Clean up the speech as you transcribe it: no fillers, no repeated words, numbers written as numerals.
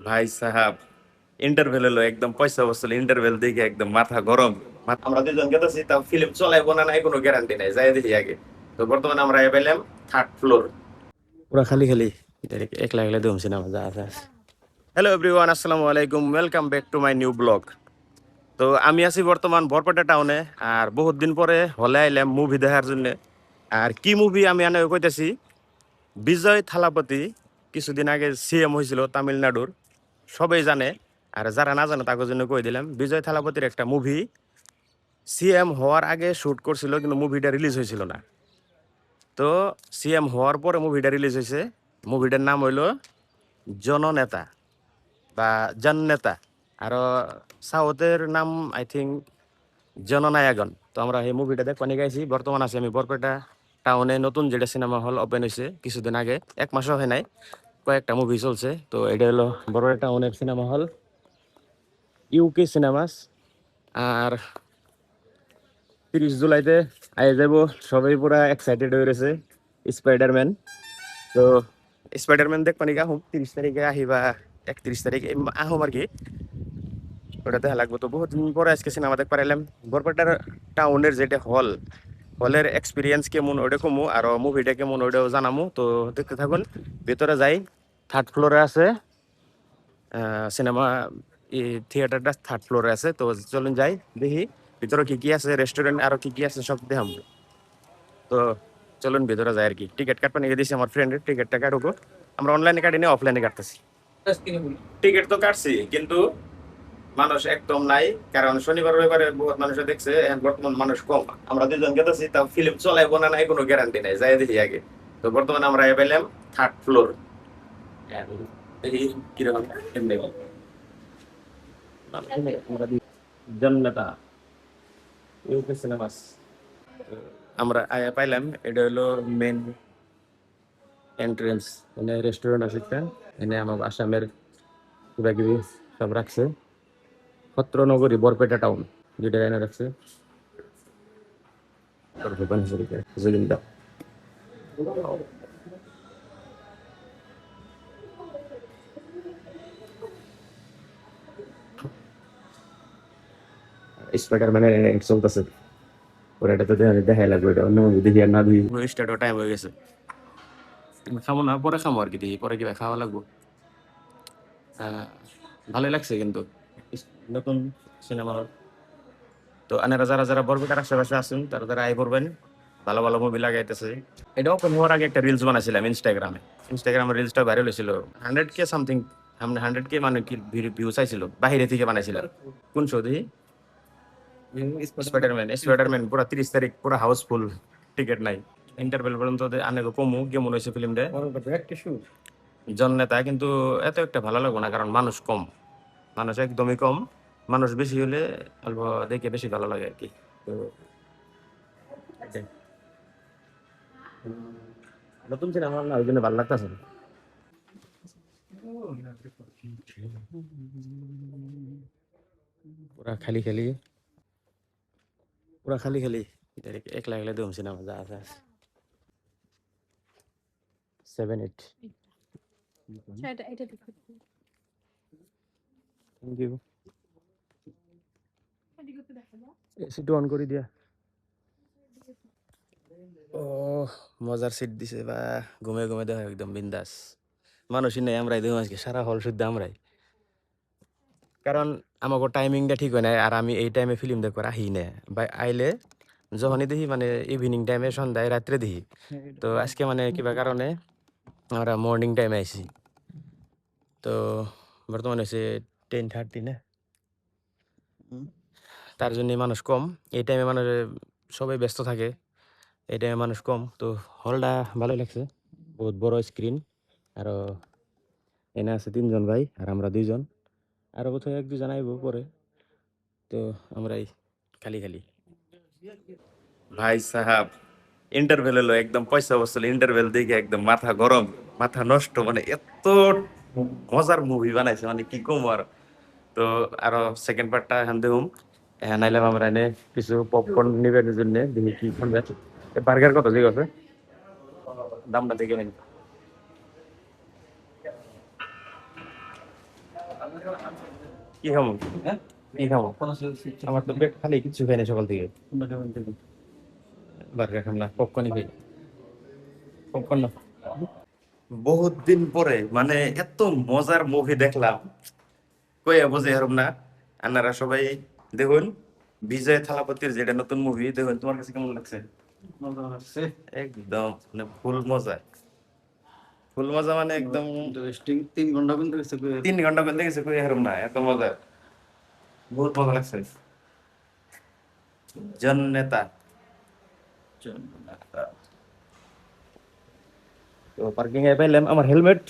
ভাই সাহাব, ইন্টারভেল হলো একদম পয়সা বসছিল। ইন্টারভেল দেখে একদম মাথা গরম। আমরা দুজন গেতেছি, তাও ফিল্ম চলাইবো না নাই কোনো গ্যারান্টি নাই, যাই দেখি আগে। তো বর্তমানে আমরা পেলাম থার্ড ফ্লোর। পুরা খালি খালি একলা একলা দেখুন সিনেমা যা আছে। হ্যালো এভরিওয়ান, আসসালামু আলাইকুম, welcome back to my new blog. তো আমি আছি বর্তমান বরপেটা টাউনে। আর বহুত দিন পরে হলে আইলাম মুভি দেখার জন্য। আর কি মুভি আমি আনে কইতেছি, বিজয় থালাপতি কিছুদিন আগে সিএম হয়েছিল তামিলনাড়ুর, সবাই জানে। আর যারা না জানে তাদের জন্য কই দিলাম, বিজয় থালাপতির একটা মুভি সিএম হওয়ার আগে শুট করছিল, কিন্তু মুভিটা রিলিজ হয়েছিল না। তো সিএম হওয়ার পরে মুভিটা রিলিজ হয়েছে। মুভিটার নাম হইলো জননেতা বা জননেতা। আরো সাউথের নাম আই থিঙ্ক জননায়কন। তো আমরা এই মুভিটা দেখতে গাইছি। বর্তমান আছি আমি বরপেটা টাউনে, নতুন যেটা সিনেমা হল ওপেন হয়েছে কিছুদিন আগে, এক মাসও হয় নাই, কয়েকটা মুভি চলছে। তো এটা হলো বরপেটা টাউনের সিনেমা হল, ইউকে সিনেমাস। আর 30 জুলাইতে আই যাব, সবাই পুরা এক্সাইটেড হয়ে রয়েছে স্পাইডারম্যান। তো স্পাইডারম্যান দেখ পানি আহুম 30 তারিখে আহিবা, 31 তারিখে আহুম আর কি। ওটা দেখা লাগবো। তো বহুত দিন পরে আজকে সিনেমা দেখতে পারাইলাম। বরপেটার টাউনের যেটা হল, হলের এক্সপিরিয়েন্স কেমন ওটা কমু, আর মুভিটা কেমন ওটাও জানামু। তো দেখতে থাকুন, ভেতরে যাই। থার্ড ফ্লোরে আছে সিনেমা, থিয়েটারটা থার্ড ফ্লোরে আছে। তো চলুন যাই, দেখি ভিতরে কি কি আছে, রেস্টুরেন্ট আরো কি কি আছে সব দেখাম। তো চলুন ভিতরে যাই আর কি। টিকিট কাটতে নিয়ে দিয়েছি আমার ফ্রেন্ডের, টিকিটটা কাটুকো। আমরা অনলাইনে কাটি না, অফলাইনে কাটতেছি। টিকিট তো কাটছি, কিন্তু মানুষ একদম নাই। কারণ শনিবার রবিবারে বহুত মানুষ দেখছে, এখন বর্তমান মানুষ কম। আমরা দুজন গেতেছি, তাও ফিল্ম চলাইবো না নাই কোনো গ্যারান্টি নাই, যাই দেখি আগে। তো বর্তমানে আমরা পেলাম থার্ড ফ্লোর। দেখি কিরকম কেমনে জন্নতা ইউকে সিনেমাস। আমরা পাইলাম, এটা হলো মেন এন্ট্রেন্স। মানে রেস্টুরেন্ট আছে একটা, এনে আমার আসামের কিবা কিবি সব রাখছে। সত্রনগরী বরপেটা টাউন যেটা এনে রাখছে। জুলিন্দা স্পাইডারম্যানের এন্ড চলতেছে। ওরা এটা তো দেখাই লাগবে, এটা অন্য movie দেখি আর না দেখি স্টার্টও টাইম হয়ে গেছে। খাবো না, পরে খাবো আর কি, দেখি পরে কিবা খাওয়া লাগবো। আহ, ভালোই লাগছে কিন্তু নতুন সিনেমা হল। তো আনারা যারা যারা বরপেটার আশেপাশে আছেন তারা তারা আই পড়বেন, ভালো ভালো মুভি লাগাইতেছে। এটা ওপেন হওয়ার আগে একটা রিলস বানাইছিলাম ইনস্টাগ্রামে। ইনস্টাগ্রামে রিলসটা ভাইরাল হয়েছিল, 100K সামথিং। 100K মানে কি ভিউ চাইছিল, বাহিরে থেকে বানাইছিলাম। কোন শো দেখি? স্পাইডারম্যান। স্পাইডারম্যান পুরা 30 তারিখ পুরা হাউসফুল, টিকিট নাই। ইন্টারভেল পর্যন্ত আনে কমু কেমন হয়েছে ফিল্মটা। জননেতা কিন্তু এত একটা ভালো লাগবে না, কারণ মানুষ কম, মানুষ একদমই কম। মানুষ বেশি হলে অল্প দেখে বেশি ভালো লাগে আর কি। তো এটাই। নতুন সিনেমা না, ওই জন্য ভালো লাগতেছে। পুরা খালি খালি, পুরা খালি খালি। একলা একলা দেখুন সিনেমা যা আছে। 7-8। Thank you. এসিটা অন করে দিয়া। ও, মজার সিট দিছে বা, ঘুমে ঘুমে দেখা একদম বিন্দাস। মানুষই নেই, আমরাই দেখুন আজকে সারা হল শুদ্ধ আমরাই। কারণ আমাকে টাইমিংটা ঠিক হয় না, আর আমি এই টাইমে ফিল্ম দেখবার আহি না। বা আইলে যখনই দেখি মানে ইভিনিং টাইমে, সন্ধ্যায় রাত্রে দেখি। তো আজকে মানে কিবা কারণে আমরা মর্নিং টাইমে আইছি। তো বর্তমানে হচ্ছে 10:30 না, তার জন্য মানুষ কম। এই টাইমে মানুষ সবাই ব্যস্ত থাকে, এই টাইমে মানুষ কম। তো হলটা ভালোই লাগছে, বহুত বড় স্ক্রিন। আরো এনে আছে 3জন ভাই, আর আমরা 2জন। আরো কোথাও 1-2জন আইব পরে। তো আমরাই খালি খালি। ভাই সাহাব, ইন্টারভেল হলো একদম পয়সা বসছিল। ইন্টারভেল দেখে একদম মাথা গরম, মাথা নষ্ট। মানে এত মজার মুভি বানাইছে, মানে কি কম আর। তো আরো সেকেন্ড পার্টটা এখন দেখুন। এখন আইলাম আমরা এনে কিছু পপকর্ন নিবেন জন্য, দেখি কি শুনবে। বার্গার কত ঠিক আছে, দামটা দেখে নিন। কি খাবো? কি খাবো? আমার তো পেট খালি, কিছু খাই না সকাল থেকে। বার্গার খাম না, পপকর্নই খাই। পপকর্ন বহুত দিন পরে মানে এত মজার মুভি দেখলাম, কইয়া বুঝে হারুম না। আপনারা সবাই দেখুন বিজয় থালাপতির যেটা নতুন মুভি, দেখুন তোমার কাছে কেমন লাগছে? একদম মানে ফুল মজা, ফুল মজা মানে একদম। ইন্টারেস্টিং 3 ঘন্টা কিন্তু গেছে 3 ঘন্টা করতে গেছে, কই হারুম না, এত মজা, বহুত মজা লাগছে। জননেতা। তো পার্কিং এ পাইলাম আমার হেলমেট।